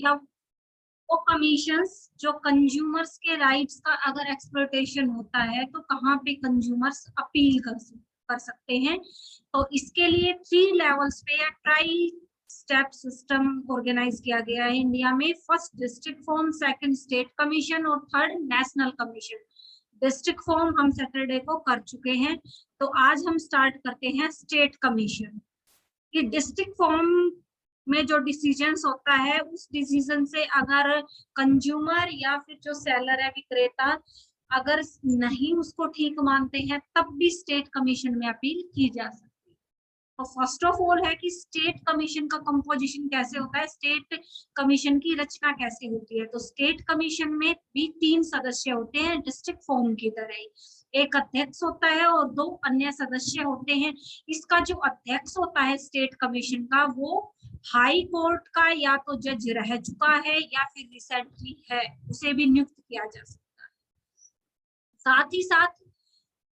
या वो कमीशंस जो कंज्यूमर्स के राइट्स का अगर एक्सप्लॉयटेशन होता है तो कहाँ पे कंज्यूमर्स अपील कर सकते हैं। तो इसके लिए 3 लेवल्स पे या ट्राई स्टेप सिस्टम ऑर्गेनाइज किया गया है इंडिया में। First district forum, second state commission और third national commission. District forum हम सैटरडे को कर चुके हैं, तो आज हम स्टार्ट करते हैं स्टेट कमीशन। कि डिस्ट्रिक्ट फॉर्म में जो डिसीजंस होता है उस डिसीजन से अगर कंज्यूमर या फिर जो सेलर है विक्रेता अगर नहीं उसको ठीक मानते हैं तब भी स्टेट कमीशन में अपील की जा सकती है। तो फर्स्ट ऑफ ऑल है कि स्टेट कमीशन का कंपोजिशन कैसे होता है, स्टेट कमीशन की रचना कैसे होती है। तो स्टेट कमीशन में भी 3 सदस्य होते हैं डिस्ट्रिक्ट फॉर्म की तरह ही। एक अध्यक्ष होता है और 2 अन्य सदस्य होते हैं। इसका जो अध्यक्ष होता है स्टेट कमीशन का वो हाई कोर्ट का या तो जज रह चुका है या फिर रिसेंटली है, उसे भी नियुक्त किया जा सकता है। साथ ही साथ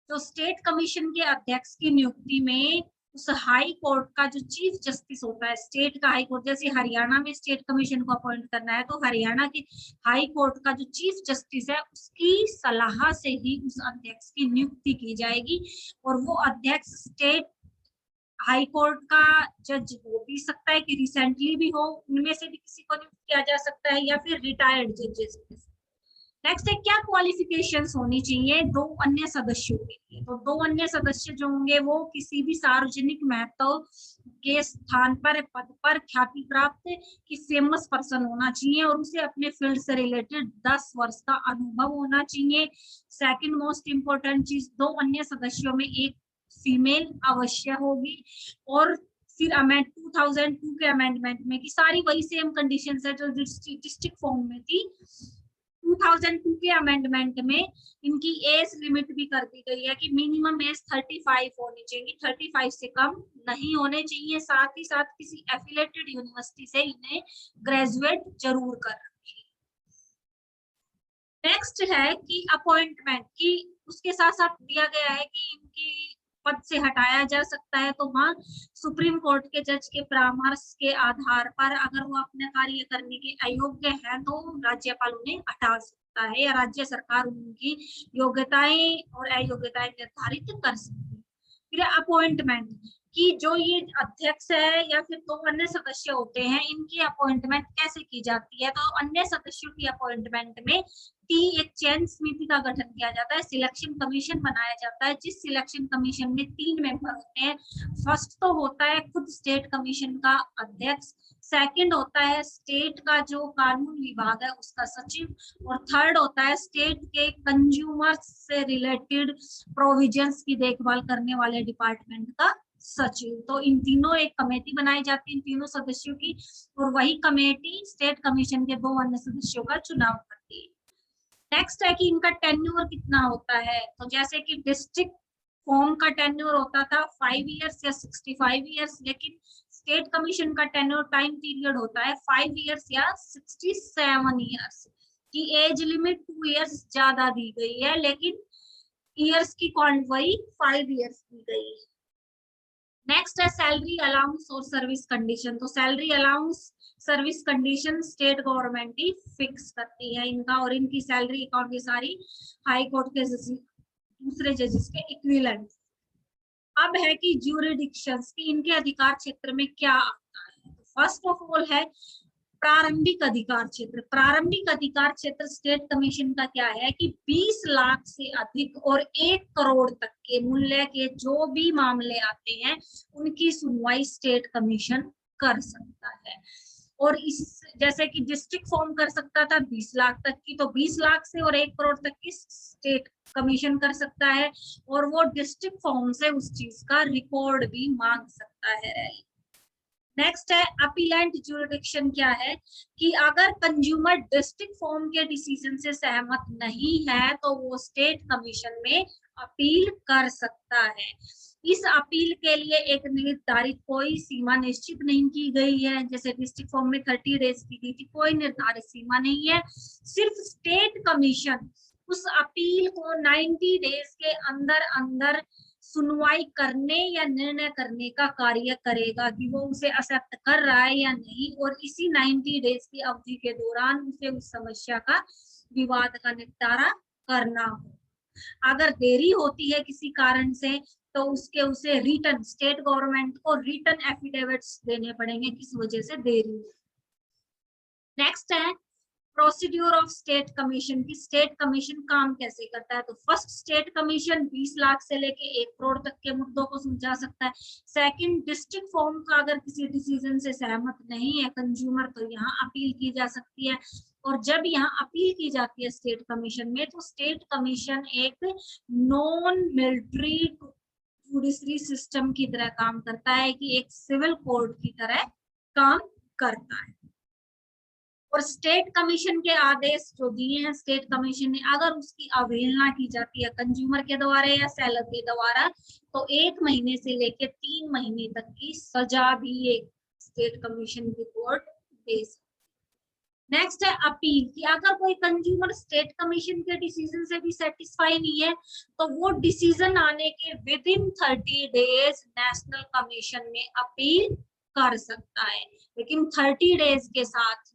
जो स्टेट कमीशन के अध्यक्ष की नियुक्ति में उस हाई कोर्ट का जो चीफ जस्टिस होता है, स्टेट का हाई कोर्ट, जैसे हरियाणा में स्टेट कमीशन को अपॉइंट करना है तो हरियाणा के हाई कोर्ट का जो चीफ जस्टिस है उसकी सलाह से ही उस अध्यक्ष की नियुक्ति की जाएगी। और वो अध्यक्ष स्टेट हाई कोर्ट का जज हो भी सकता है कि रिसेंटली भी हो, उनमें से भी किसी को नियुक्त किया जा सकता है या फिर रिटायर्ड जजेस। नेक्स्ट है क्या क्वालिफिकेशंस होनी चाहिए 2 अन्य सदस्यों के लिए। तो 2 अन्य सदस्य जो होंगे वो किसी भी सार्वजनिक महत्व के स्थान पर पद पर ख्याति प्राप्त कि फेमस पर्सन होना चाहिए और उसे अपने फील्ड से रिलेटेड 10 वर्ष का अनुभव होना चाहिए। सेकंड मोस्ट इंपोर्टेंट चीज, 2 अन्य सदस्यों में एक फीमेल अवश्य होगी। और फिर 2002 के अमेंडमेंट में कि सारी वही सेम कंडीशंस है जो डिस्ट्रिक्ट फॉर्म में थी। 2002 के अमेंडमेंट में इनकी एज लिमिट भी कर दी गई है कि मिनिमम एज 35 होनी चाहिए, 35 से कम नहीं होने चाहिए। साथ ही साथ किसी एफिलेटेड यूनिवर्सिटी से इन्हें ग्रेजुएट जरूर कर रखी। नेक्स्ट है कि अपॉइंटमेंट की उसके साथ साथ दिया गया है कि इनकी पद से हटाया जा सकता है। तो हाँ, सुप्रीम कोर्ट के जज के परामर्श के आधार पर अगर वो अपने कार्य करने के अयोग्य है तो राज्यपाल उन्हें हटा सकता है या राज्य सरकार उनकी योग्यताएं और अयोग्यताएं निर्धारित कर सकती है। फिर अपॉइंटमेंट कि जो ये अध्यक्ष है या फिर 2 अन्य सदस्य होते हैं इनकी अपॉइंटमेंट कैसे की जाती है। तो अन्य सदस्यों की अपॉइंटमेंट में एक चयन समिति का गठन किया जाता है, सिलेक्शन कमीशन बनाया जाता है जिस सिलेक्शन कमीशन में 3 मेंबर होते हैं। फर्स्ट तो होता है खुद स्टेट कमीशन का अध्यक्ष, सेकंड होता है स्टेट का जो कानून विभाग है उसका सचिव, और थर्ड होता है स्टेट के कंज्यूमर से रिलेटेड प्रोविजंस की देखभाल करने वाले डिपार्टमेंट का सचिव। तो इन तीनों एक कमेटी बनाई जाती है इन तीनों सदस्यों की, और वही कमेटी स्टेट कमीशन के 2 अन्य सदस्यों का चुनाव करती है। नेक्स्ट है कि इनका टेन्योर कितना होता है। तो जैसे कि डिस्ट्रिक्ट फॉर्म का टेन्योर होता था 5 इयर्स या 65 इयर्स, लेकिन स्टेट कमीशन का टेन्योर टाइम पीरियड होता है 5 इयर्स या 67 इयर्स की एज लिमिट 2 इयर्स ज्यादा दी गई है, लेकिन इयर्स की काउंट वही 5 इयर्स दी गई है। नेक्स्ट है सैलरी अलाउंस और सर्विस कंडीशन। तो salary allowance service condition state government ही फिक्स करती है इनका, और इनकी सैलरी अकाउंट की सारी हाई कोर्ट के दूसरे जजेस के इक्विवेलेंट। अब है कि ज्यूरिडिक्शंस की इनके अधिकार क्षेत्र में क्या आता है। फर्स्ट ऑफ ऑल है प्रारंभिक अधिकार क्षेत्र। प्रारंभिक अधिकार क्षेत्र स्टेट कमीशन का क्या है कि 20 लाख से अधिक और 1 करोड़ तक के मूल्य के जो भी मामले आते हैं उनकी सुनवाई स्टेट कमीशन कर सकता है। और इस जैसे कि डिस्ट्रिक्ट फॉर्म कर सकता था 20 लाख तक की, तो 20 लाख से और 1 करोड़ तक की स्टेट कमीशन कर सकता है, और वो डिस्ट्रिक्ट फॉर्म से उस चीज का रिकॉर्ड भी मांग सकता है। नेक्स्ट है अपीलेंट ज्यूरिडिक्शन। क्या है कि अगर कंज्यूमर डिस्ट्रिक्ट फॉर्म के डिसीजन से सहमत नहीं है तो वो स्टेट कमीशन में अपील कर सकता है। इस अपील के लिए एक निर्धारित कोई सीमा निश्चित नहीं की गई है, जैसे डिस्ट्रिक्ट फॉर्म में 30 डेज की गई थी, कोई निर्धारित सीमा नहीं है। सिर्फ स्टेट कमीशन उस अपील को 90 डेज के अंदर अंदर सुनवाई करने या निर्णय करने का कार्य करेगा कि वो उसे एक्सेप्ट कर रहा है या नहीं, और इसी 90 डेज की अवधि के दौरान उसे उस समस्या का, विवाद का निपटारा करना हो। अगर देरी होती है किसी कारण से तो उसे रिटर्न, स्टेट गवर्नमेंट को रिटर्न एफिडेविट्स देने पड़ेंगे किस वजह से देरी। नेक्स्ट है प्रोसीड्यूर ऑफ स्टेट कमीशन की स्टेट कमीशन काम कैसे करता है। तो फर्स्ट, स्टेट कमीशन 20 लाख से लेके 1 करोड़ तक के मुद्दों को सुलझा सकता है। सेकंड, डिस्ट्रिक्ट फॉर्म का अगर किसी डिसीजन से सहमत नहीं है कंज्यूमर तो यहाँ अपील की जा सकती है। और जब यहाँ अपील की जाती है स्टेट कमीशन में, तो स्टेट कमीशन एक नॉन मिलिट्री जुडिशरी सिस्टम की तरह काम करता है, कि एक सिविल कोर्ट की तरह काम करता है। और स्टेट कमीशन के आदेश जो दिए हैं स्टेट कमीशन ने, अगर उसकी अवहेलना की जाती है कंज्यूमर के द्वारा या सेलर के द्वारा, तो 1 महीने से लेकर 3 महीने तक की सजा भी एक स्टेट कमीशन की कोर्ट दे सकती है। नेक्स्ट है अपील, कि अगर कोई कंज्यूमर स्टेट कमीशन के डिसीजन से भी सेटिस्फाई नहीं है तो वो डिसीजन आने के विदिन 30 डेज नेशनल कमीशन में अपील कर सकता है। लेकिन 30 डेज के साथ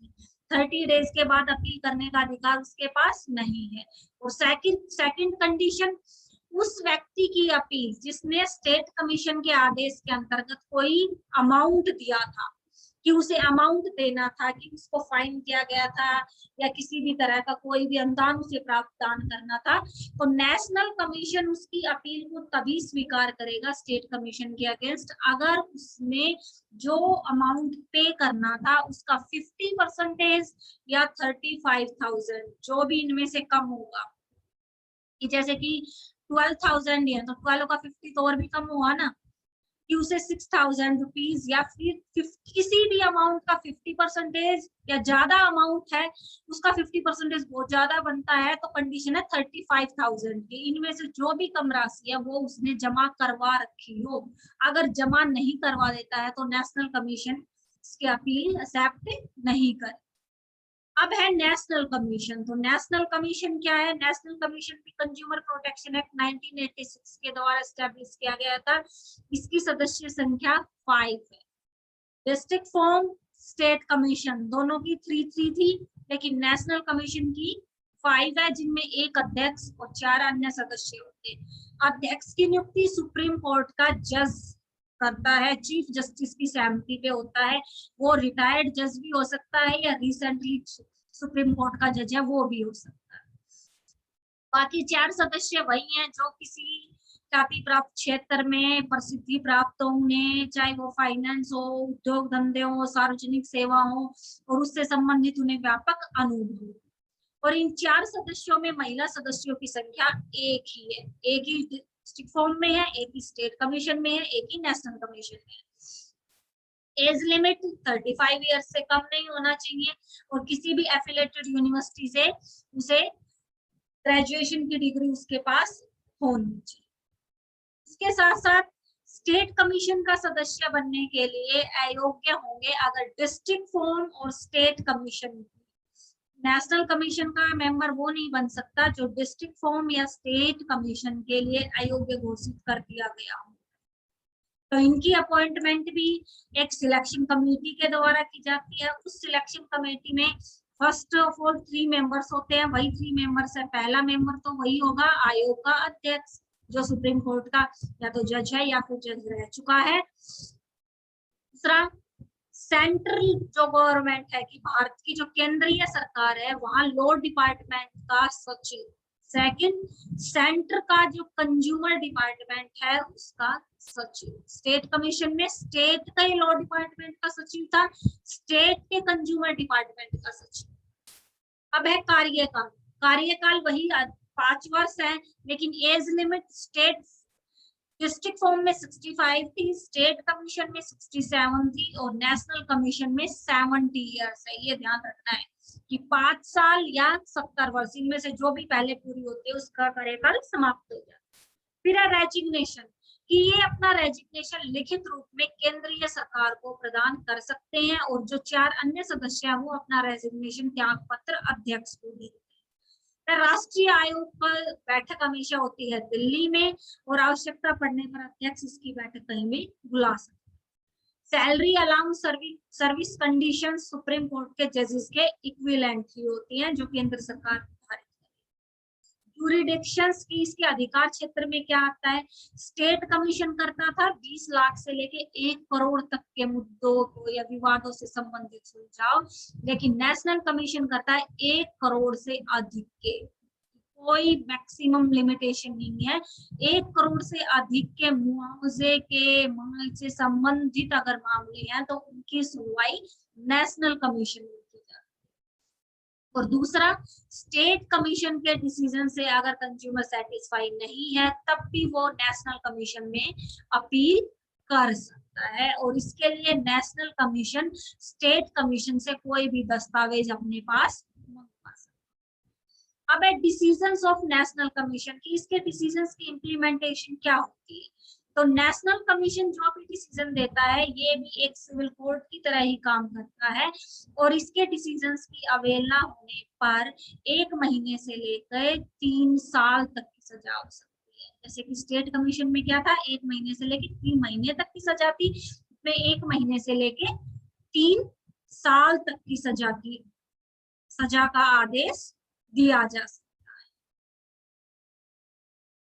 30 डेज के बाद अपील करने का अधिकार उसके पास नहीं है। और सेकंड कंडीशन, उस व्यक्ति की अपील जिसने स्टेट कमीशन के आदेश के अंतर्गत कोई अमाउंट दिया था, कि उसे अमाउंट देना था, कि उसको फाइन किया गया था या किसी भी तरह का कोई भी अनुदान उसे प्राप्त करना था, तो नेशनल कमीशन उसकी अपील को तभी स्वीकार करेगा स्टेट कमीशन के अगेंस्ट, अगर उसने जो अमाउंट पे करना था उसका 50% या 35,000 जो भी इनमें से कम होगा, कि जैसे कि 12,000 है तो 12 का 50 तो और भी कम हुआ ना, कि उसे 6,000 रुपीज या फिर किसी भी अमाउंट का 50% या ज्यादा अमाउंट है उसका 50% बहुत ज्यादा बनता है, तो कंडीशन है 35,000 की। इनमें से जो भी कम राशि है वो उसने जमा करवा रखी हो, अगर जमा नहीं करवा देता है तो नेशनल कमीशन इसकी अपील एक्सेप्ट नहीं करे। अब है नेशनल कमीशन। तो नेशनल कमीशन क्या है? नेशनल कमीशन भी कंज्यूमर प्रोटेक्शन एक्ट 1986 के द्वारा एस्टेब्लिश किया गया था। इसकी सदस्य संख्या 5 है। डिस्ट्रिक्ट फॉर्म, स्टेट कमीशन दोनों की 3 थी, लेकिन नेशनल कमीशन की 5 है, जिनमें 1 अध्यक्ष और 4 अन्य सदस्य होते हैं। अध्यक्ष की नियुक्ति सुप्रीम कोर्ट का जज करता है, चीफ जस्टिस की सहमति पे होता है। वो रिटायर्ड जज भी हो सकता है या रिसेंटली सुप्रीम कोर्ट का जज है वो भी हो सकता है। बाकी 4 सदस्य वही हैं जो किसी ख्याति प्राप्त क्षेत्र में प्रसिद्धि प्राप्त हो उन्हें, चाहे वो फाइनेंस हो, उद्योग धंधे हो, सार्वजनिक सेवा हो, और उससे संबंधित उन्हें व्यापक अनुभव हो। और इन 4 सदस्यों में महिला सदस्यों की संख्या एक ही है, एक ही डिस्ट्रिक्ट फॉर्म में है, एक ही स्टेट कमीशन में है, एक ही नेशनल कमीशन में है। एज लिमिट 35 ईयर्स से कम नहीं होना चाहिए, और किसी भी एफिलेटेड यूनिवर्सिटी से उसे ग्रेजुएशन की डिग्री उसके पास होनी चाहिए। इसके साथ साथ स्टेट कमीशन का सदस्य बनने के लिए अयोग्य होंगे अगर डिस्ट्रिक्ट फॉर्म और स्टेट कमीशन। नेशनल कमीशन का मेंबर वो नहीं बन सकता जो डिस्ट्रिक्ट फॉर्म या स्टेट कमीशन के लिए अयोग्य घोषित कर दिया गया हो। तो इनकी अपॉइंटमेंट भी एक सिलेक्शन कमेटी के द्वारा की जाती है। उस सिलेक्शन कमेटी में फर्स्ट ऑफ ऑल 3 मेंबर्स होते हैं। वही 3 मेंबर्स है। पहला मेंबर तो वही होगा आयोग का अध्यक्ष, जो सुप्रीम कोर्ट का या तो जज है या फिर जज रह चुका है। दूसरा, सेंट्रल जो गवर्नमेंट है कि भारत की जो केंद्रीय सरकार है वहां लॉ डिपार्टमेंट का सचिव। सेकंड, सेंटर का जो कंज्यूमर डिपार्टमेंट है उसका सचिव। स्टेट कमीशन में स्टेट का ही लॉ डिपार्टमेंट का सचिव था, स्टेट के कंज्यूमर डिपार्टमेंट का सचिव। अब है कार्यकाल। कार्यकाल वही 5 वर्ष है, लेकिन age limit state district form में 65 थी, स्टेट कमीशन में 67 थी, और नेशनल कमीशन में 70 ईयर्स है। ये ध्यान रखना है कि 5 साल या 70 वर्ष इनमें से जो भी पहले पूरी होती है उसका कार्यकाल समाप्त हो जाता है। फिर है रेजिग्नेशन, कि ये अपना रेजिग्नेशन लिखित रूप में केंद्रीय सरकार को प्रदान कर सकते हैं, और जो 4 अन्य सदस्य हैं वो अपना रेजिग्नेशन त्याग पत्र अध्यक्ष को देते हैं। राष्ट्रीय आयोग पर बैठक हमेशा होती है दिल्ली में, और आवश्यकता पड़ने पर अध्यक्ष इसकी बैठक कहीं भी बुला सकते हैं। Salary allowance service condition supreme court के जजेस के इक्विवेलेंट ही होती हैं, जो केंद्र सरकार निर्धारित करेगी। यूरिडिक्शंस की इसके अधिकार क्षेत्र में क्या आता है? स्टेट कमीशन करता था 20 लाख से लेके 1 करोड़ तक के मुद्दों को या विवादों से संबंधित सुलझाव, लेकिन नेशनल कमीशन करता है 1 करोड़ से अधिक के। कोई मैक्सिमम लिमिटेशन नहीं है। 1 करोड़ से अधिक के मुआवजे के मांग से संबंधित अगर मामले हैं तो उनकी सुनवाई नेशनल कमीशन में की जाती है। और दूसरा, स्टेट कमीशन के डिसीजन से अगर कंज्यूमर सेटिस्फाई नहीं है तब भी वो नेशनल कमीशन में अपील कर सकता है, और इसके लिए नेशनल कमीशन स्टेट कमीशन से कोई भी दस्तावेज अपने पास मंगवा सकता है। अब है डिसीजंस ऑफ नेशनल कमीशन की, इसके डिसीजंस की इम्प्लीमेंटेशन क्या होती है? तो नेशनल कमीशन जो भी डिसीजन देता है ये भी एक सिविल कोर्ट की तरह ही काम करता है, और इसके डिसीजंस की अवहेलना होने पर 1 महीने से लेकर 3 साल तक की सजा हो सकती है। जैसे कि स्टेट कमीशन में क्या था, 1 महीने से लेकर 3 महीने तक की सजा थी, उसमें 1 महीने से लेकर 3 साल तक की सजा का आदेश दिया जा सकता है।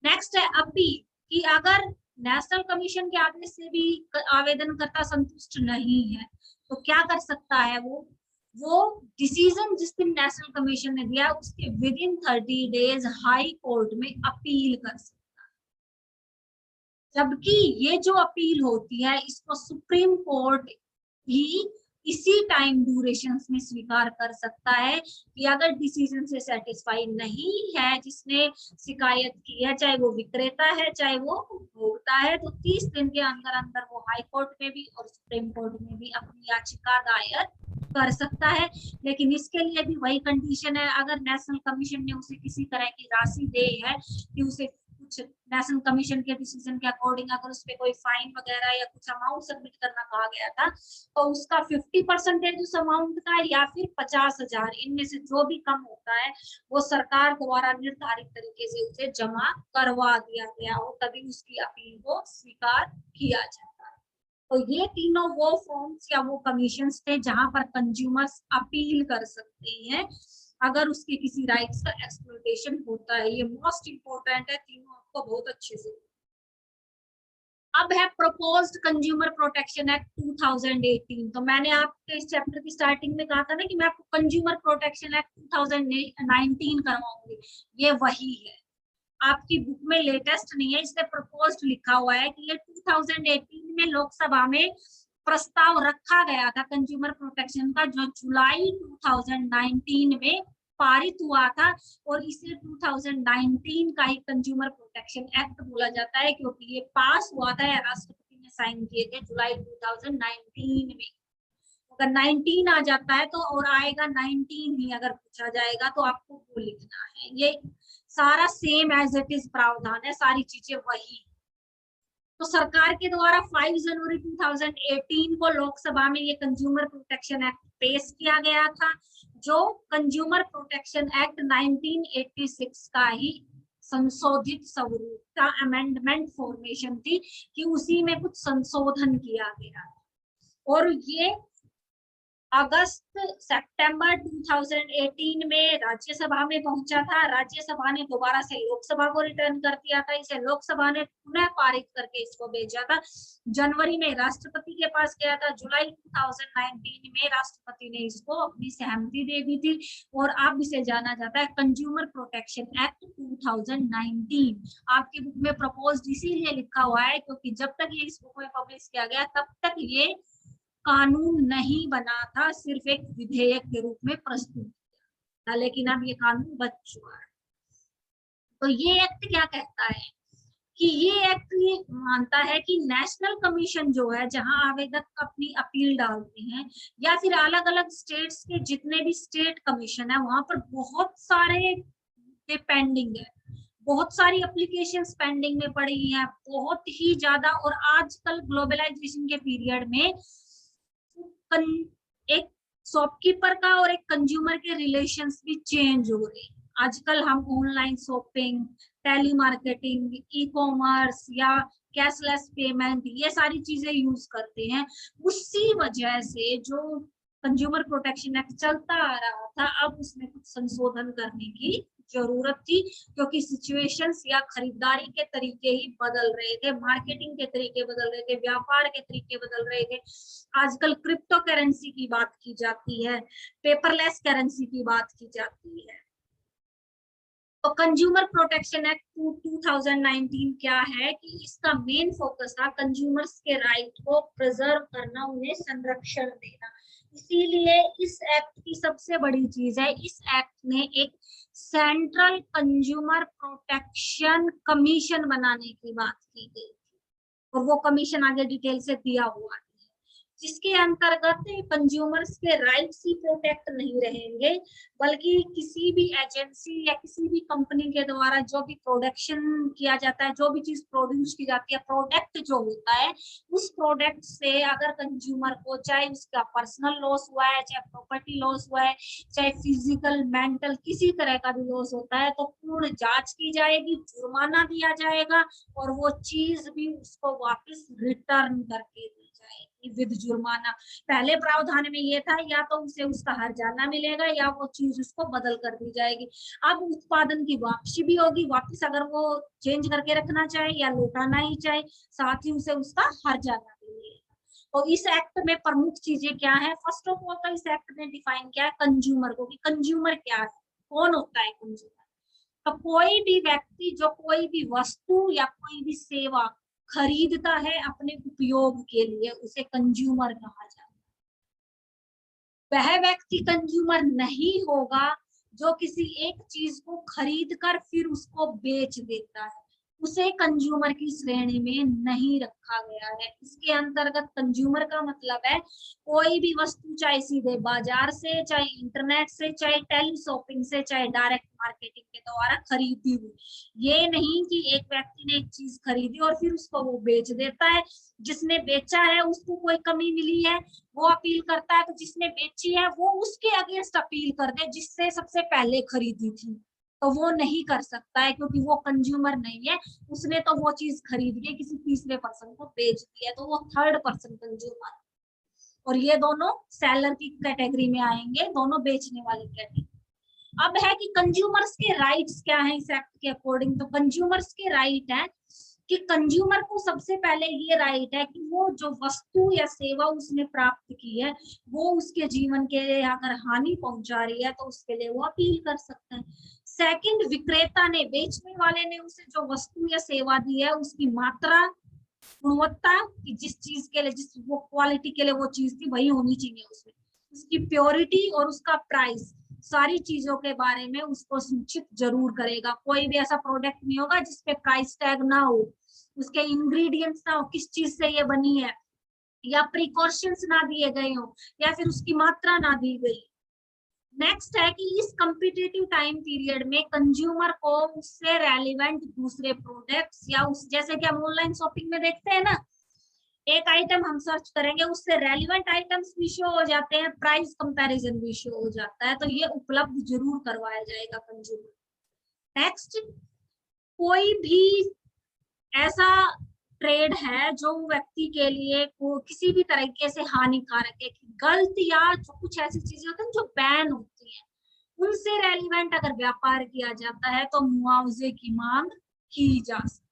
नेक्स्ट है अपील, कि अगर नेशनल कमीशन के आदेश से भी आवेदनकर्ता संतुष्ट नहीं है तो क्या कर सकता है? वो डिसीजन जिस दिन नेशनल कमीशन ने दिया उसके विदिन 30 डेज हाई कोर्ट में अपील कर सकता है। जबकि ये जो अपील होती है इसको सुप्रीम कोर्ट ही इसी टाइम ड्यूरेशन में स्वीकार कर सकता है कि अगर डिसीजन से सेटिस्फाई नहीं है जिसने शिकायत की है, चाहे वो विक्रेता है चाहे वो उपभोक्ता है, तो 30 दिन के अंदर अंदर वो हाई कोर्ट में भी और सुप्रीम कोर्ट में भी अपनी याचिका दायर कर सकता है। लेकिन इसके लिए भी वही कंडीशन है, अगर नेशनल कमीशन ने उसे किसी तरह की राशि दी है कि उसे कुछ नेशनल कमीशन के डिसीजन के अकॉर्डिंग अगर उस पे कोई फाइन वगैरह या कुछ अमाउंट सबमिट करना कहा गया था तो उसका 50% उस अमाउंट का या फिर 50,000 इनमें से जो भी कम होता है वो सरकार द्वारा निर्धारित तरीके से उसे जमा करवा दिया गया हो, तभी उसकी अपील को स्वीकार किया जाता है। तो ये तीनों वो फॉर्म्स या वो कमीशंस थे जहां पर कंज्यूमर्स अपील कर सकते हैं अगर उसके किसी राइट्स का एक्सप्लॉयटेशन होता है। ये मोस्ट इंपोर्टेंट है, तीनों आपको बहुत अच्छे से। अब है प्रपोज्ड कंज्यूमर प्रोटेक्शन एक्ट 2018। तो मैंने आपके इस चैप्टर की स्टार्टिंग में कहा था ना कि मैं आपको कंज्यूमर प्रोटेक्शन एक्ट 2019 करवाऊंगी, ये वही है। आपकी बुक में लेटेस्ट नहीं है, इसमें प्रपोज्ड लिखा हुआ है कि ये 2018 में लोकसभा में प्रस्ताव रखा गया था कंज्यूमर प्रोटेक्शन का, जो जुलाई 2019 में पारित हुआ था, और इसे 2019 का ही कंज्यूमर प्रोटेक्शन एक्ट बोला जाता है क्योंकि ये पास हुआ था या राष्ट्रपति ने साइन किए थे जुलाई 2019 में। अगर 19 आ जाता है तो और आएगा 19 ही अगर पूछा जाएगा तो आपको वो लिखना है। ये सारा सेम एज इट इज प्रावधान है, सारी चीजें वही। तो सरकार के द्वारा 5 जनवरी 2018 को लोकसभा में ये कंज्यूमर प्रोटेक्शन एक्ट पेश किया गया था, जो कंज्यूमर प्रोटेक्शन एक्ट 1986 का ही संशोधित स्वरूप का अमेंडमेंट फॉर्मेशन थी कि उसी में कुछ संशोधन किया गया और ये अगस्त सितंबर 2018 में राज्यसभा में पहुंचा था। राज्यसभा ने दोबारा से लोकसभा को रिटर्न कर दिया था, इसे लोकसभा ने पुनः पारित करके इसको भेजा था। जनवरी में राष्ट्रपति के पास गया था, जुलाई 2019 में राष्ट्रपति ने इसको अपनी सहमति दे दी थी और अब इसे जाना जाता है कंज्यूमर प्रोटेक्शन एक्ट 2019। आपकी बुक में प्रपोज्ड इसीलिए लिखा हुआ है क्योंकि जब तक ये इस बुक में पब्लिश किया गया तब तक ये कानून नहीं बना था, सिर्फ एक विधेयक के रूप में प्रस्तुत किया था, लेकिन अब ये कानून बन चुका है। तो ये एक्ट क्या कहता है कि ये एक्ट ये मानता है कि नेशनल कमीशन जो है, जहां आवेदक अपनी अपील डालते हैं या फिर अलग अलग स्टेट्स के जितने भी स्टेट कमीशन है वहां पर बहुत सारे पेंडिंग है, बहुत सारी एप्लीकेशंस पेंडिंग में पड़ी हैं, बहुत ही ज्यादा। और आजकल ग्लोबलाइजेशन के पीरियड में एक शॉपकीपर का और एक कंज्यूमर के रिलेशंस भी चेंज हो रहे हैं। आजकल हम online shopping, telemarketing, e commerce या कैशलेस पेमेंट, ये सारी चीजें यूज करते हैं। उसी वजह से जो कंज्यूमर प्रोटेक्शन एक्ट चलता आ रहा था, अब उसमें कुछ संशोधन करने की जरूरत थी, क्योंकि सिचुएशंस या खरीदारी के तरीके ही बदल रहे थे, मार्केटिंग के तरीके बदल रहे थे, व्यापार के तरीके बदल रहे थे। आजकल क्रिप्टो करेंसी की बात की जाती है, पेपरलेस करेंसी की बात की जाती है। तो कंज्यूमर प्रोटेक्शन एक्ट 2019 क्या है कि इसका मेन फोकस था कंज्यूमर्स के राइट को प्रिजर्व करना, उन्हें संरक्षण देना। इसीलिए इस एक्ट की सबसे बड़ी चीज है, इस एक्ट ने एक सेंट्रल कंज्यूमर प्रोटेक्शन कमीशन बनाने की बात की गई और वो कमीशन आगे डिटेल से दिया हुआ है, जिसके अंतर्गत कंज्यूमर्स के राइट्स ही प्रोटेक्ट नहीं रहेंगे, बल्कि किसी भी एजेंसी या किसी भी कंपनी के द्वारा जो भी प्रोडक्शन किया जाता है, जो भी चीज प्रोड्यूस की जाती है, प्रोडक्ट जो होता है, उस प्रोडक्ट से अगर कंज्यूमर को चाहे उसका पर्सनल लॉस हुआ है, चाहे प्रॉपर्टी लॉस हुआ है, चाहे फिजिकल मेंटल किसी तरह का भी लॉस होता है, तो पूर्ण जांच की जाएगी, जुर्माना दिया जाएगा और वो चीज भी उसको वापस रिटर्न करके दी जाएगी विद जुर्माना। पहले प्रावधान में ये था या तो उसे उसका हर्जाना मिलेगा या वो चीज उसको बदल कर दी जाएगी। अब उत्पादन की वापसी भी होगी, वापस अगर वो चेंज करके रखना चाहे या लौटाना ही चाहे, साथ ही उसे उसका हर्जाना भी मिलेगा। तो इस एक्ट में प्रमुख चीजें क्या है? फर्स्ट ऑफ ऑल तो इस एक्ट ने डिफाइन किया है कंज्यूमर को, कि कंज्यूमर क्या है, कौन होता है कंज्यूमर। तो कोई भी व्यक्ति जो कोई भी वस्तु या कोई भी सेवा खरीदता है अपने उपयोग के लिए, उसे कंज्यूमर कहा जाता है। वह व्यक्ति कंज्यूमर नहीं होगा जो किसी एक चीज को खरीद कर फिर उसको बेच देता है, उसे कंज्यूमर की श्रेणी में नहीं रखा गया है। इसके अंतर्गत कंज्यूमर का मतलब है कोई भी वस्तु, चाहे सीधे बाजार से, चाहे इंटरनेट से, चाहे टेली शॉपिंग से, चाहे डायरेक्ट मार्केटिंग के द्वारा खरीदी हुई। ये नहीं कि एक व्यक्ति ने एक चीज खरीदी और फिर उसको वो बेच देता है, जिसने बेचा है उसको कोई कमी मिली है वो अपील करता है, तो जिसने बेची है वो उसके अगेंस्ट अपील कर दे जिससे सबसे पहले खरीदी थी, तो वो नहीं कर सकता है, क्योंकि वो कंज्यूमर नहीं है, उसने तो वो चीज खरीद के किसी तीसरे पर्सन को बेच दिया, तो वो थर्ड पर्सन कंज्यूमर। और ये दोनों सेलर की कैटेगरी में आएंगे, दोनों बेचने वाली कैटेगरी। अब है कि कंज्यूमर्स के राइट्स क्या है इस एक्ट के अकॉर्डिंग। तो कंज्यूमर्स के राइट है कि कंज्यूमर को सबसे पहले ये राइट है कि वो जो वस्तु या सेवा उसने प्राप्त की है वो उसके जीवन के लिए अगर हानि पहुंचा रही है तो उसके लिए वो अपील कर सकता है। सेकंड, विक्रेता ने, बेचने वाले ने उसे जो वस्तु या सेवा दी है उसकी मात्रा, गुणवत्ता, कि जिस चीज के लिए, जिस वो क्वालिटी के लिए वो चीज थी वही होनी चाहिए उसमें, उसकी प्योरिटी और उसका प्राइस, सारी चीजों के बारे में उसको सूचित जरूर करेगा। कोई भी ऐसा प्रोडक्ट नहीं होगा जिसपे प्राइस टैग ना हो, उसके इंग्रेडिएंट्स ना हो, किस चीज से ये बनी है, या प्रिकॉशंस ना दिए गए हो, या फिर उसकी मात्रा ना दी गई। नेक्स्ट है कि इस कॉम्पिटिटिव टाइम पीरियड में कंज्यूमर को उससे रेलिवेंट दूसरे प्रोडक्ट्स या उस, जैसे कि हम ऑनलाइन शॉपिंग में देखते हैं ना, एक आइटम हम सर्च करेंगे उससे रेलिवेंट आइटम्स भी शो हो जाते हैं, प्राइस कंपैरिजन भी शो हो जाता है, तो ये उपलब्ध जरूर करवाया जाएगा कंज्यूमर। नेक्स्ट, कोई भी ऐसा ट्रेड है जो व्यक्ति के लिए को किसी भी तरीके से हानिकारक है, कि गलत या जो कुछ ऐसी चीजें होती हैं जो बैन होती हैं, उनसे रेलिवेंट अगर व्यापार किया जाता है तो मुआवजे की मांग की जा सकती है।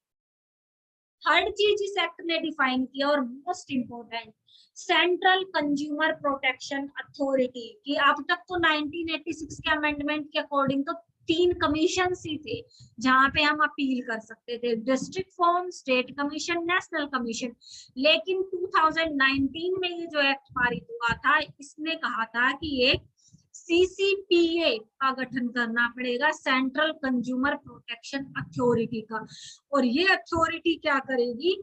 थर्ड चीज इस एक्ट ने डिफाइन किया और most important, central consumer protection authority, कि अब तक तो 1986 के अमेंडमेंट के अकॉर्डिंग तो 3 कमीशन ही थे जहां पे हम अपील कर सकते थे, district forum, state commission, national commission. लेकिन 2019 में ये जो एक्ट पारित हुआ था, इसने कहा था कि एक CCPA का गठन करना पड़ेगा, सेंट्रल कंज्यूमर प्रोटेक्शन अथॉरिटी का। और ये अथॉरिटी क्या करेगी,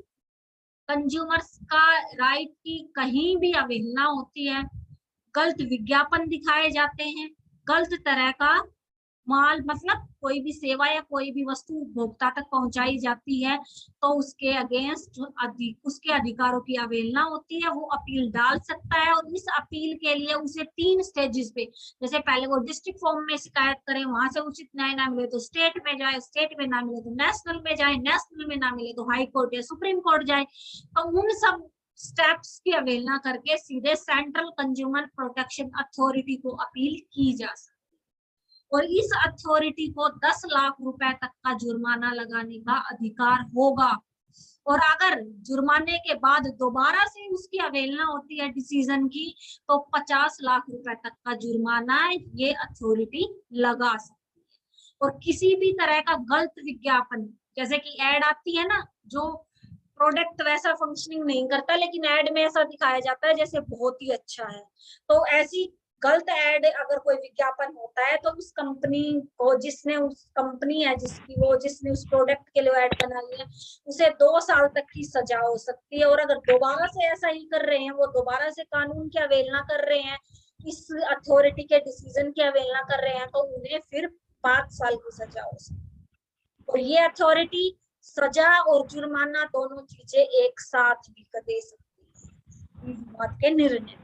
कंज्यूमर्स का राइट की कहीं भी अवहेलना होती है, गलत विज्ञापन दिखाए जाते हैं, गलत तरह का माल मतलब कोई भी सेवा या कोई भी वस्तु उपभोक्ता तक पहुंचाई जाती है तो उसके अगेंस्ट उसके अधिकारों की अवहेलना होती है, वो अपील डाल सकता है। और इस अपील के लिए उसे 3 स्टेजेस पे, जैसे पहले वो डिस्ट्रिक्ट फॉर्म में शिकायत करे, वहां से उचित न्याय ना मिले तो स्टेट में जाए, स्टेट में ना मिले तो नेशनल में जाए, नेशनल में ना मिले तो हाई कोर्ट या सुप्रीम कोर्ट जाए। तो उन सब स्टेप्स की अवहेलना करके सीधे सेंट्रल कंज्यूमर प्रोटेक्शन अथॉरिटी को अपील की जा सकती है। और इस अथॉरिटी को 10 लाख रुपए तक का जुर्माना लगाने का अधिकार होगा। और अगर जुर्माने के बाद दोबारा से उसकी अवहेलना होती है डिसीजन की, तो 50 लाख रुपए तक का जुर्माना ये अथॉरिटी लगा सकती है। और किसी भी तरह का गलत विज्ञापन, जैसे कि एड आती है ना, जो प्रोडक्ट वैसा फंक्शनिंग नहीं करता लेकिन एड में ऐसा दिखाया जाता है जैसे बहुत ही अच्छा है, तो ऐसी गलत एड अगर कोई विज्ञापन होता है तो उस कंपनी को, जिसने उस कंपनी है जिसने उस प्रोडक्ट के लिए एड बनाई है, उसे 2 साल तक की सजा हो सकती है। और अगर दोबारा से ऐसा ही कर रहे हैं, वो दोबारा से कानून की अवहेलना कर रहे हैं, इस अथॉरिटी के डिसीजन की अवहेलना कर रहे हैं, तो उन्हें फिर 5 साल की सजा हो सकती है। और ये अथॉरिटी सजा और जुर्माना दोनों चीजें एक साथ भी दे सकती है बात के निर्णय।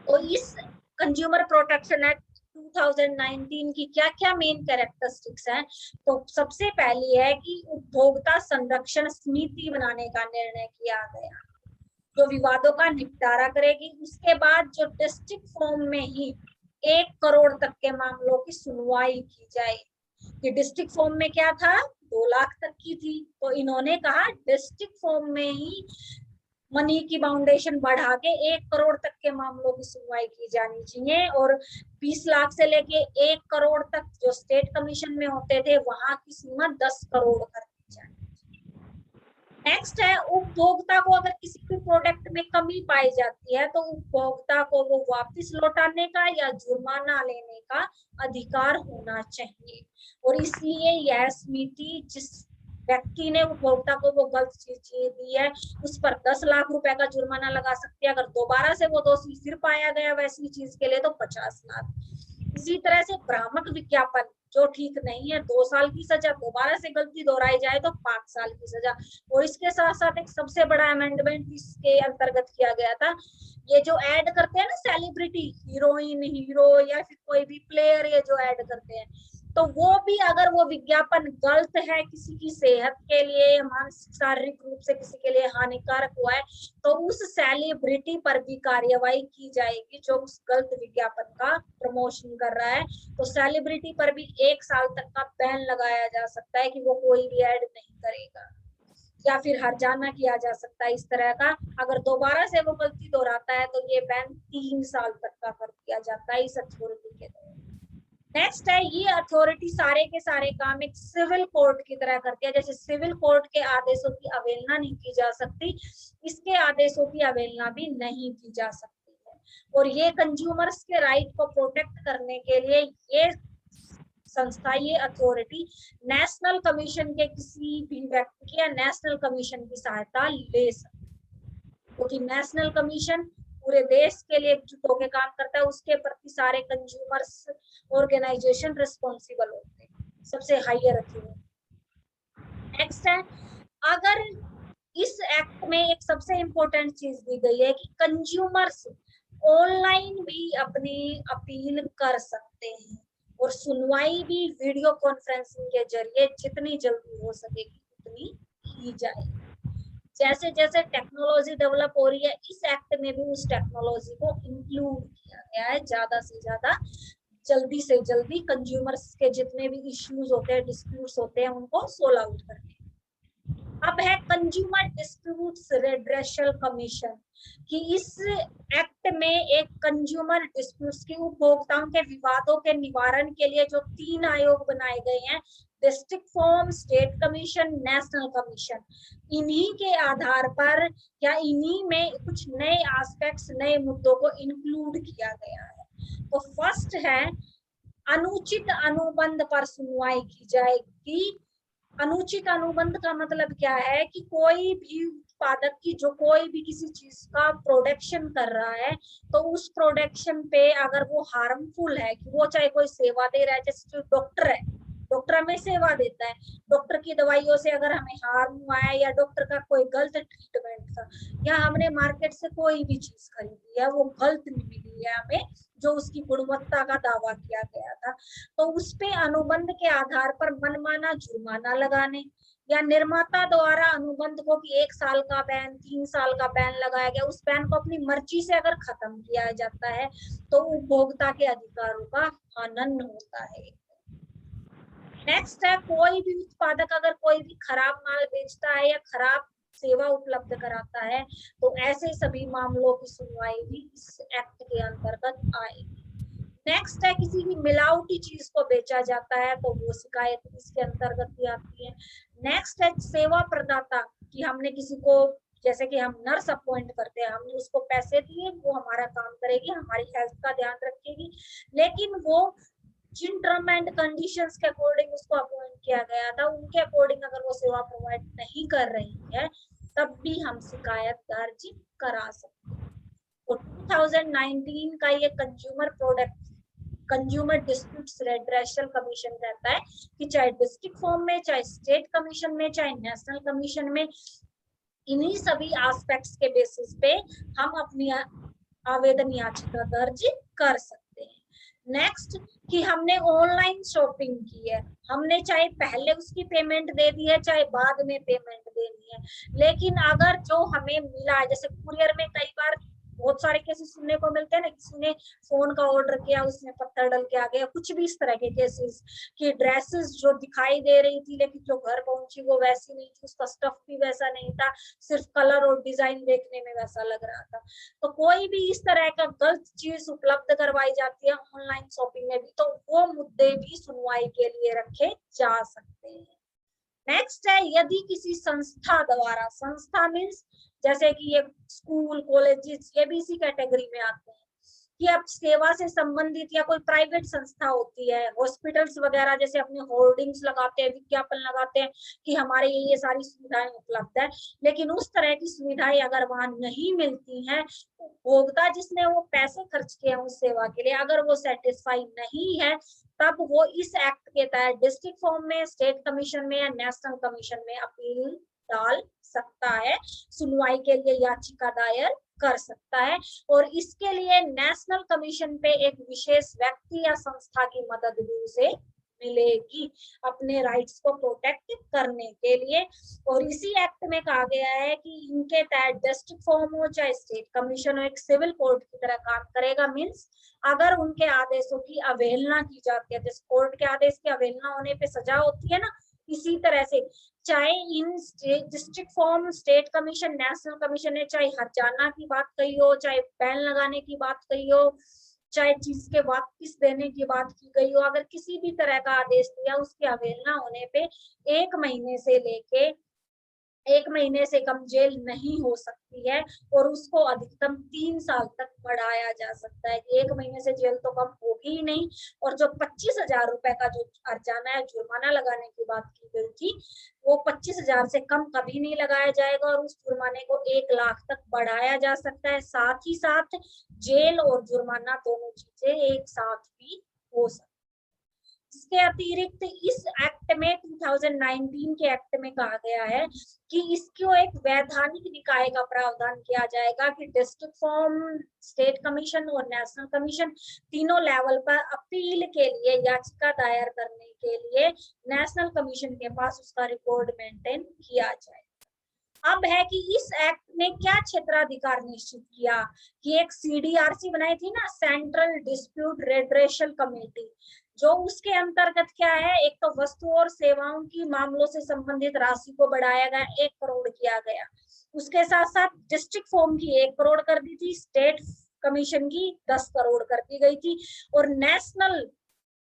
और इस कंज्यूमर प्रोटेक्शन एक्ट 2019 की क्या क्या मेन कैरेक्टरिस्टिक्स हैं, तो सबसे पहली है कि उपभोक्ता संरक्षण समिति बनाने का निर्णय किया गया जो विवादों का निपटारा करेगी। उसके बाद जो डिस्ट्रिक्ट फॉर्म में ही 1 करोड़ तक के मामलों की सुनवाई की जाएगी। कि डिस्ट्रिक्ट फॉर्म में क्या था, 2 लाख तक की थी, तो इन्होंने कहा डिस्ट्रिक्ट फॉर्म में ही मनी की बाउंडेशन बढ़ा के 1 करोड़ तक के मामलों की सुनवाई की जानी चाहिए। और 20 लाख से लेके 1 करोड़ तक जो स्टेट कमीशन में होते थे, वहां की सीमा 10 करोड़ कर दी जानी चाहिए। नेक्स्ट है, उपभोक्ता को अगर किसी भी प्रोडक्ट में कमी पाई जाती है तो उपभोक्ता को वो वापस लौटाने का या जुर्माना लेने का अधिकार होना चाहिए। और इसलिए यह समिति जिस व्यक्ति ने उपभोक्ता को वो गलत चीज दी है, उस पर 10 लाख रुपए का जुर्माना लगा सकती है। अगर दोबारा से वो दोषी फिर पाया गया वैसी चीज के लिए तो 50 लाख। इसी तरह से भ्रामक विज्ञापन जो ठीक नहीं है, 2 साल की सजा, दोबारा से गलती दोहराई जाए तो 5 साल की सजा। और इसके साथ साथ एक सबसे बड़ा अमेंडमेंट इसके अंतर्गत किया गया था, ये जो ऐड करते हैं ना सेलिब्रिटी, हीरोइन, हीरो या फिर कोई भी प्लेयर, ये जो ऐड करते हैं, तो वो भी अगर वो विज्ञापन गलत है, किसी की सेहत के लिए, मानसिक शारीरिक रूप से किसी के लिए हानिकारक हुआ है, तो उस सेलिब्रिटी पर भी कार्यवाही की जाएगी जो उस गलत विज्ञापन का प्रमोशन कर रहा है। तो सेलिब्रिटी पर भी 1 साल तक का बैन लगाया जा सकता है कि वो कोई भी ऐड नहीं करेगा, या फिर हर्जाना किया जा सकता है इस तरह का। अगर दोबारा से वो गलती दोहराता है तो ये बैन 3 साल तक का कर दिया जाता है इस अथॉरिटी के द्वारा। नेक्स्ट है, ये अथॉरिटी सारे के सारे काम एक सिविल कोर्ट की तरह करती है। जैसे सिविल कोर्ट के आदेशों की अवहेलना नहीं की जा सकती, इसके आदेशों की अवहेलना भी नहीं की जा सकती है। और ये कंज्यूमर्स के राइट को प्रोटेक्ट करने के लिए ये संस्था, ये अथॉरिटी नेशनल कमीशन के किसी भी व्यक्ति की या नेशनल कमीशन की सहायता ले सकती है, क्योंकि नेशनल कमीशन पूरे देश के लिए एकजुट होकर काम करता है, उसके प्रति सारे कंज्यूमर्स ऑर्गेनाइजेशन रिस्पॉन्सिबल होते हैं, सबसे हायर अथॉरिटी। नेक्स्ट है, अगर इस एक्ट में एक सबसे इंपॉर्टेंट चीज दी गई है कि कंज्यूमर्स ऑनलाइन भी अपनी अपील कर सकते हैं और सुनवाई भी वीडियो कॉन्फ्रेंसिंग के जरिए जितनी जल्दी हो सकेगी उतनी की जाएगी। जैसे जैसे टेक्नोलॉजी डेवलप हो रही है, इस एक्ट में भी उस टेक्नोलॉजी को इंक्लूड किया गया है, ज्यादा से ज्यादा जल्दी से जल्दी कंज्यूमर्स के जितने भी इश्यूज होते हैं, डिस्प्यूट्स होते हैं, उनको सोल्व आउट करने। अब है कंज्यूमर डिस्प्यूट्स रेड्रेशल कमीशन, कि इस एक्ट में एक कंज्यूमर डिस्प्यूट्स की, उपभोक्ताओं के विवादों के निवारण के लिए जो 3 आयोग बनाए गए हैं, district forum, state commission, national commission, इन्हीं के आधार पर या इन्हीं में कुछ नए एस्पेक्ट्स, नए मुद्दों को इंक्लूड किया गया है। तो फर्स्ट है, अनुचित अनुबंध पर सुनवाई की जाएगी। अनुचित अनुबंध का मतलब क्या है कि कोई भी उत्पादक की जो कोई भी किसी चीज का प्रोडक्शन कर रहा है, तो उस प्रोडक्शन पे अगर वो हार्मफुल है, कि वो चाहे कोई सेवा दे रहा है, जैसे जो डॉक्टर है, डॉक्टर हमें सेवा देता है, डॉक्टर की दवाइयों से अगर हमें हार्म हुआ है, या डॉक्टर का कोई गलत ट्रीटमेंट था, या हमने मार्केट से कोई भी चीज खरीदी है वो गलत मिली है हमें, जो उसकी गुणवत्ता का दावा किया गया था, तो उस पे अनुबंध के आधार पर मनमाना जुर्माना लगाने, या निर्माता द्वारा अनुबंध को कि 1 साल का बैन, 3 साल का बैन लगाया गया, उस बैन को अपनी मर्जी से अगर खत्म किया जाता है, तो उपभोक्ता के अधिकारों का हनन होता है। नेक्स्ट है, कोई भी उत्पादक अगर कोई भी खराब माल बेचता है या खराब सेवा उपलब्ध कराता है, तो ऐसे सभी मामलों की सुनवाई भी इस एक्ट के अंतर्गत आएगी। नेक्स्ट है, किसी भी मिलावटी चीज को बेचा जाता है, तो वो शिकायत इसके अंतर्गत भी आती है। नेक्स्ट है, सेवा प्रदाता कि हमने किसी को, जैसे कि हम नर्स अपॉइंट करते हैं, हमने उसको पैसे दिए, वो हमारा काम करेगी, हमारी हेल्थ का ध्यान रखेगी, लेकिन वो जिन टर्म एंड कंडीशंस के अकॉर्डिंग उसको अपॉइंट किया गया था, उनके अकॉर्डिंग अगर वो सेवा प्रोवाइड नहीं कर रही है, तब भी हम शिकायत दर्ज करा सकते हैं। तो 2019 का ये कंज्यूमर डिस्प्यूट्स रेड्रेशल कमीशन कहता है कि चाहे डिस्ट्रिक्ट फॉर्म में, चाहे स्टेट कमीशन में, चाहे नेशनल कमीशन में, इन्हीं सभी एस्पेक्ट्स के बेसिस पे हम अपनी आवेदन याचिका दर्ज कर सकते हैं। नेक्स्ट, कि हमने ऑनलाइन शॉपिंग की है, हमने चाहे पहले उसकी पेमेंट दे दी है, चाहे बाद में पेमेंट देनी है, लेकिन अगर जो हमें मिला है, जैसे कुरियर में कई बार बहुत सारे केसेस सुनने को मिलते हैं ना, किसी ने फोन का ऑर्डर किया, उसमें पत्थर डल के आ गया, कुछ भी इस तरह के केसेस, कि ड्रेसेस जो दिखाई दे रही थी लेकिन जो घर पहुंची वो वैसी नहीं थी, उसका स्टफ भी वैसा नहीं था, सिर्फ कलर और डिजाइन देखने में वैसा लग रहा था। तो कोई भी इस तरह का गलत चीज उपलब्ध करवाई जाती है ऑनलाइन शॉपिंग में भी, तो वो मुद्दे भी सुनवाई के लिए रखे जा सकते हैं। नेक्स्ट है, यदि किसी संस्था द्वारा, संस्था मीन्स जैसे कि ये स्कूल कॉलेजेस, ये भी इसी कैटेगरी में आते हैं, कि अब सेवा से संबंधित या कोई प्राइवेट संस्था होती है, हॉस्पिटल्स वगैरह जैसे अपने होर्डिंग्स लगाते हैं, विज्ञापन लगाते हैं कि हमारे ये सारी सुविधाएं उपलब्ध है, लेकिन उस तरह की सुविधाएं अगर वहां नहीं मिलती हैं, उपभोक्ता जिसने वो पैसे खर्च किए हैं उस सेवा के लिए, अगर वो सेटिस्फाई नहीं है, तब वो इस एक्ट के तहत डिस्ट्रिक्ट फॉर्म में, स्टेट कमीशन में या नेशनल कमीशन में अपील डाल सकता है, सुनवाई के लिए याचिका दायर कर सकता है। और इसके लिए नेशनल कमीशन पे एक विशेष व्यक्ति या संस्था की मदद भी उसे मिलेगी अपने राइट्स को प्रोटेक्ट करने के लिए। और इसी एक्ट में कहा गया है कि इनके तहत डिस्ट्रिक्ट फॉर्म हो चाहे स्टेट कमीशन हो, एक सिविल कोर्ट की तरह काम करेगा। मीन्स अगर उनके आदेशों की अवहेलना की जाती है, जैसे कोर्ट के आदेश की अवहेलना होने पे सजा होती है ना, इसी तरह से चाहे इन district forum, state commission, national commission ने चाहे हर्जाना की बात कही हो, चाहे बैन लगाने की बात कही हो, चाहे चीज के वापस देने की बात की गई हो, अगर किसी भी तरह का आदेश दिया, उसकी अवहेलना होने पे 1 महीने से कम जेल नहीं हो सकती है, और उसको अधिकतम 3 साल तक बढ़ाया जा सकता है। 1 महीने से जेल तो कम होगी ही नहीं, और जो 25,000 रुपए का जो अर्जाना है, जुर्माना लगाने की बात की गई थी, वो 25,000 से कम कभी नहीं लगाया जाएगा, और उस जुर्माने को 1 लाख तक बढ़ाया जा सकता है। साथ ही साथ जेल और जुर्माना दोनों चीजें एक साथ भी हो सकती है। इसके अतिरिक्त इस एक्ट में 2019 के एक्ट में कहा गया है कि इसको एक वैधानिक निकाय का प्रावधान किया जाएगा कि डिस्ट्रिक्ट फॉर्म, स्टेट कमीशन और नेशनल कमीशन तीनों लेवल पर अपील के लिए याचिका दायर करने के लिए नेशनल कमीशन के पास उसका रिकॉर्ड मेंटेन किया जाए। अब है कि इस एक्ट ने क्या क्षेत्राधिकार निश्चित किया, कि एक सीडीआरसी बनाई थी ना, सेंट्रल डिस्प्यूट रेड्रेशल कमेटी, जो उसके अंतर्गत क्या है, एक तो वस्तु और सेवाओं की मामलों से संबंधित राशि को बढ़ाया गया, 1 करोड़ किया गया। उसके साथ साथ डिस्ट्रिक्ट फॉर्म की 1 करोड़ कर दी थी, स्टेट कमीशन की 10 करोड़ कर दी गई थी, और नेशनल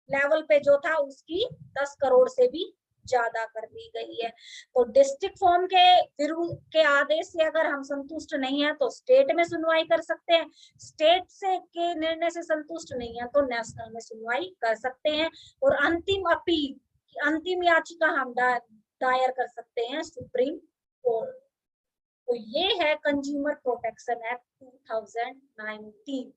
लेवल पे जो था उसकी 10 करोड़ से भी ज्यादा कर दी गई है। तो डिस्ट्रिक्ट फॉर्म के विरुद्ध के आदेश से अगर हम संतुष्ट नहीं है तो स्टेट में सुनवाई कर सकते हैं, स्टेट से के निर्णय से संतुष्ट नहीं है तो नेशनल में सुनवाई कर सकते हैं, और अंतिम अपील, अंतिम याचिका हम दायर कर सकते हैं सुप्रीम कोर्ट। तो ये है कंज्यूमर प्रोटेक्शन एक्ट 2019।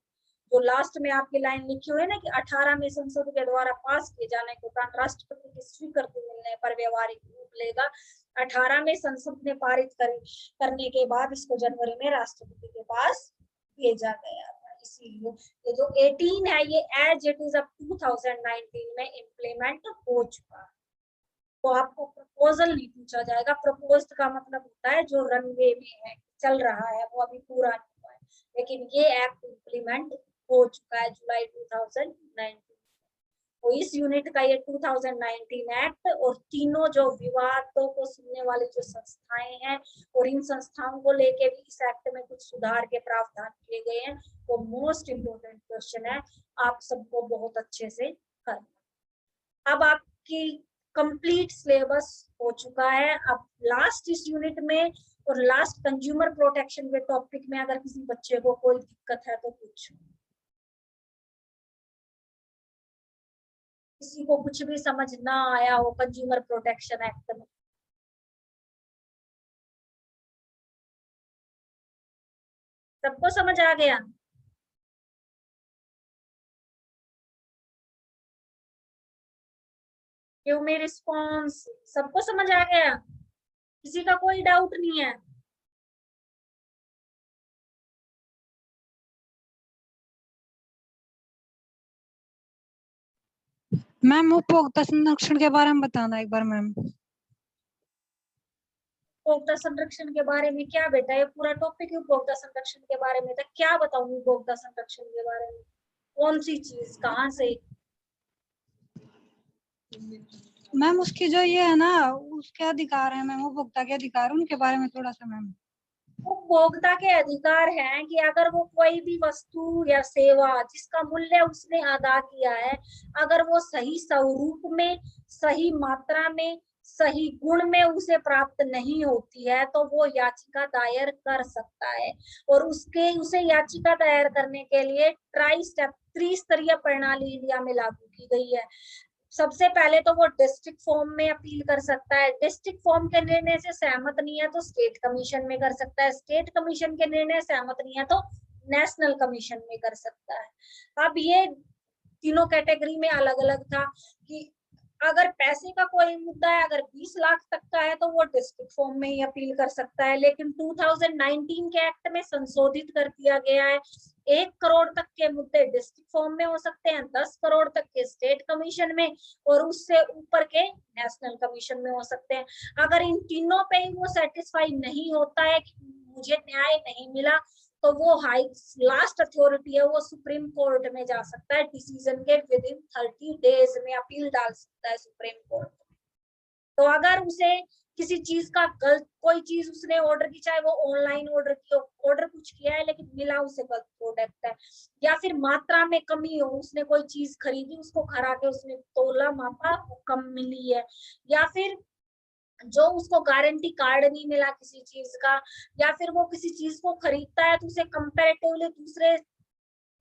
जो लास्ट में आपकी लाइन लिखी हुई है ना कि 18 में संसद के द्वारा पास किए जाने के उपरांत राष्ट्रपति की स्वीकृति मिलने पर व्यवहारिक रूप लेगा। 18 में संसद ने पारित करने के बाद इसको जनवरी में राष्ट्रपति के पास भेजा गया था। इसीलिए ये जो 18 है ये एज इट इज अब 2019 में इम्प्लीमेंट हो चुका है। तो आपको प्रपोजल नहीं पूछा जाएगा। प्रपोज्ड का मतलब होता है जो रनवे में है, चल रहा है, वो अभी पूरा नहीं हुआ है, लेकिन ये एक्ट इम्प्लीमेंट हो चुका है जुलाई 2019। तो इस यूनिट का ये 2019 एक्ट और तीनों जो विवादों को सुनने वाली जो संस्थाएं हैं और इन संस्थाओं को लेके भी इस एक्ट में कुछ सुधार के प्रावधान किए गए हैं, वो मोस्ट इम्पोर्टेंट क्वेश्चन है, आप सबको बहुत अच्छे से करना। अब आपकी कंप्लीट सिलेबस हो चुका है। अब लास्ट इस यूनिट में और लास्ट कंज्यूमर प्रोटेक्शन के टॉपिक में अगर किसी बच्चे को कोई दिक्कत है तो पूछो। किसी को कुछ भी समझ ना आया हो कंज्यूमर प्रोटेक्शन एक्ट में? सबको समझ आ गया? Give me response. सबको समझ आ गया? किसी का कोई डाउट नहीं है? मैम उपभोक्ता संरक्षण के बारे में बताना एक बार मैम। उपभोक्ता संरक्षण के बारे में क्या बेटा, ये पूरा टॉपिक उपभोक्ता संरक्षण के बारे में था। क्या बताऊं उपभोक्ता संरक्षण के बारे में? कौन सी चीज, कहाँ से? मैम उसकी जो ये है ना, उसके अधिकार है मैम, उपभोक्ता के अधिकार, उनके बारे में थोड़ा सा मैम। उपभोक्ता के अधिकार हैं कि अगर वो कोई भी वस्तु या सेवा जिसका मूल्य उसने अदा किया है, अगर वो सही स्वरूप में, सही मात्रा में, सही गुण में उसे प्राप्त नहीं होती है तो वो याचिका दायर कर सकता है। और उसे याचिका दायर करने के लिए त्रिस्तरीय प्रणाली इंडिया में लागू की गई है। सबसे पहले तो वो डिस्ट्रिक्ट फॉर्म में अपील कर सकता है। डिस्ट्रिक्ट फॉर्म के निर्णय से सहमत नहीं है तो स्टेट कमीशन में कर सकता है। स्टेट कमीशन के निर्णय सहमत नहीं है तो नेशनल कमीशन में कर सकता है। अब ये तीनों कैटेगरी में अलग अलग था कि अगर पैसे का कोई मुद्दा है, अगर 20 लाख तक का है तो वो डिस्ट्रिक्ट फॉर्म में ही अपील कर सकता है। लेकिन 2019 के एक्ट में संशोधित कर दिया गया है, 1 करोड़ तक के मुद्दे डिस्ट्रिक्ट फॉर्म में हो सकते हैं, 10 करोड़ तक के स्टेट कमीशन में और उससे ऊपर के नेशनल कमीशन में हो सकते हैं। अगर इन तीनों पे ही वो सेटिस्फाई नहीं होता है कि मुझे न्याय नहीं मिला, तो वो हाई लास्ट अथॉरिटी है, वो सुप्रीम कोर्ट में जा सकता है। डिसीजन के विद इन 30 डेज में अपील डाल सकता है सुप्रीम कोर्ट। तो अगर उसे किसी चीज का गलत, कोई चीज उसने ऑर्डर की, चाहे वो ऑनलाइन ऑर्डर की, ऑर्डर कुछ किया है लेकिन मिला उसे गलत प्रोडक्ट है, या फिर मात्रा में कमी हो, उसने कोई चीज खरीदी, उसको खरा के उसने तोला मापा, वो कम मिली है, या फिर जो उसको गारंटी कार्ड नहीं मिला किसी चीज का, या फिर वो किसी चीज को खरीदता है तो उसे कंपैरेटिवली दूसरे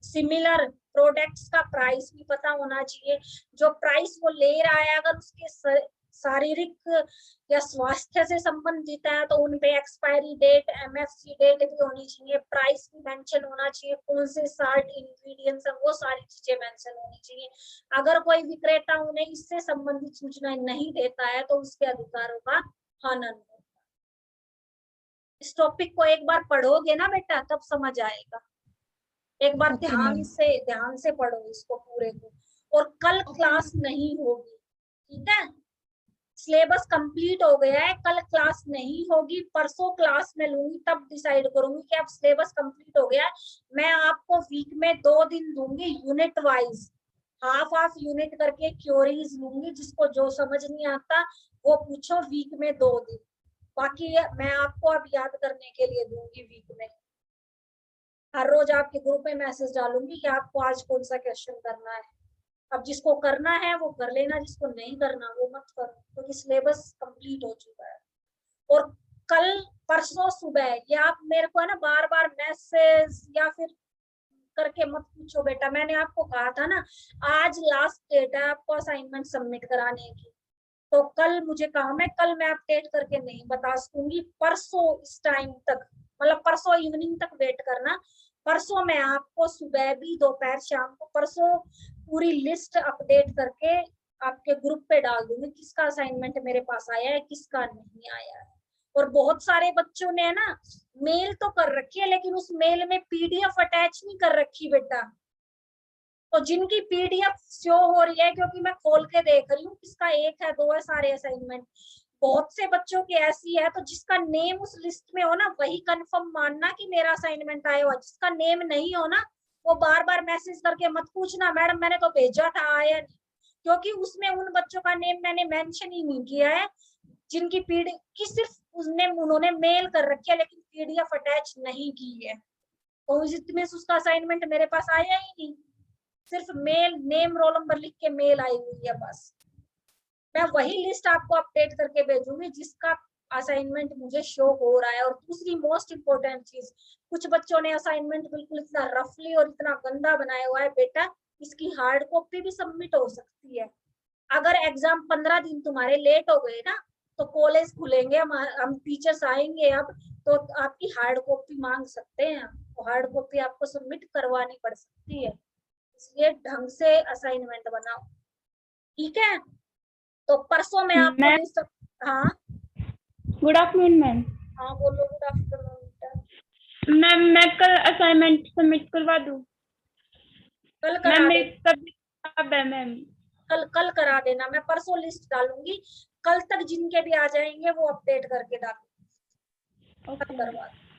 सिमिलर प्रोडक्ट्स का प्राइस भी पता होना चाहिए। जो प्राइस वो ले रहा है अगर उसके शारीरिक या स्वास्थ्य से संबंधित है तो उनपे एक्सपायरी डेट, एमएफसी डेट भी होनी चाहिए, प्राइस भी मेंशन होना चाहिए, कौन से साल्ट इंग्रेडिएंट्स है वो सारी चीजें मेंशन होनी चाहिए। अगर कोई विक्रेता उन्हें इससे संबंधित सूचनाएं नहीं देता है तो उसके अधिकारों का हनन होता है। इस टॉपिक को एक बार पढ़ोगे ना बेटा तब समझ आएगा। एक बार ध्यान से पढ़ो इसको पूरे को। और कल क्लास नहीं होगी, ठीक है? सिलेबस कंप्लीट हो गया है, कल क्लास नहीं होगी, परसों क्लास में लूंगी, तब डिसाइड करूंगी कि अब सिलेबस कंप्लीट हो गया है। मैं आपको वीक में 2 दिन दूंगी यूनिट वाइज, हाफ यूनिट करके क्योरीज लूंगी, जिसको जो समझ नहीं आता वो पूछो वीक में 2 दिन। बाकी मैं आपको अब याद करने के लिए दूंगी वीक में। हर रोज आपके ग्रुप में मैसेज डालूंगी कि आपको आज कौन सा क्वेश्चन करना है। अब जिसको करना है वो कर लेना, जिसको नहीं करना वो मत करो, क्योंकि सिलेबस कंप्लीट हो चुका है। और कल परसों सुबह ये आप मेरे को है ना बार बार मैसेज या फिर करके मत पूछो बेटा। मैंने आपको कहा था ना आज लास्ट डेट है आपको असाइनमेंट सबमिट कराने की, तो कल मुझे काम है, कल मैं अपडेट करके नहीं बता सकूंगी। परसों इस टाइम तक, मतलब परसों इवनिंग तक वेट करना। परसों मैं आपको सुबह भी, दोपहर, शाम को, परसों पूरी लिस्ट अपडेट करके आपके ग्रुप पे डाल दूंगी, किसका असाइनमेंट मेरे पास आया है, किसका नहीं आया है। और बहुत सारे बच्चों ने ना मेल तो कर रखी है, लेकिन उस मेल में पीडीएफ अटैच नहीं कर रखी बेटा। तो जिनकी पीडीएफ शो हो रही है, क्योंकि मैं खोल के देख रही हूँ किसका एक है, दो है, सारे असाइनमेंट बहुत से बच्चों की ऐसी है, तो जिसका नेम उस लिस्ट में हो ना वही कंफर्म मानना कि मेरा असाइनमेंट आया हुआ। जिसका नेम नहीं हो ना, वो बार बार मैसेज करके मत पूछना मैडम मैंने तो भेजा था आया नहीं, क्योंकि उसमें उन बच्चों का नेम मैंने मेंशन ही नहीं किया है जिनकी पीडी की सिर्फ उन्होंने मेल कर रखी है लेकिन पीडीएफ अटैच नहीं की है। तो इसमें उसका असाइनमेंट मेरे पास आया ही नहीं, सिर्फ मेल, नेम, रोल नंबर लिख के मेल आई हुई है बस। मैं वही लिस्ट आपको अपडेट करके भेजूंगी जिसका असाइनमेंट मुझे शो हो रहा है। और दूसरी मोस्ट इम्पोर्टेंट चीज, कुछ बच्चों ने असाइनमेंट बिल्कुल इतना रफली और इतना गंदा बनाया हुआ है बेटा, इसकी हार्ड कॉपी भी सबमिट हो सकती है। अगर एग्जाम 15 दिन तुम्हारे लेट हो गए ना, तो कॉलेज खुलेंगे, हम टीचर्स आएंगे अब, तो आपकी हार्ड कॉपी मांग सकते हैं। तो हार्ड कॉपी आपको सबमिट करवानी पड़ सकती है, इसलिए ढंग से असाइनमेंट बनाओ, ठीक है। तो परसों मैं आपको मैम लिस्ट, हाँ गुड आफ्टरनून मैम। हाँ बोलो, गुड आफ्टरनून। मैम मैं कल असाइनमेंट सबमिट करवा दूँ? कल मैम करा मेरी दे, तबीयत खराब है मैम। कल करा देना, मैं परसों लिस्ट डालूंगी, कल तक जिनके भी आ जाएंगे वो अपडेट करके डालूंगी, कल ओके मैम। करवा दूँ।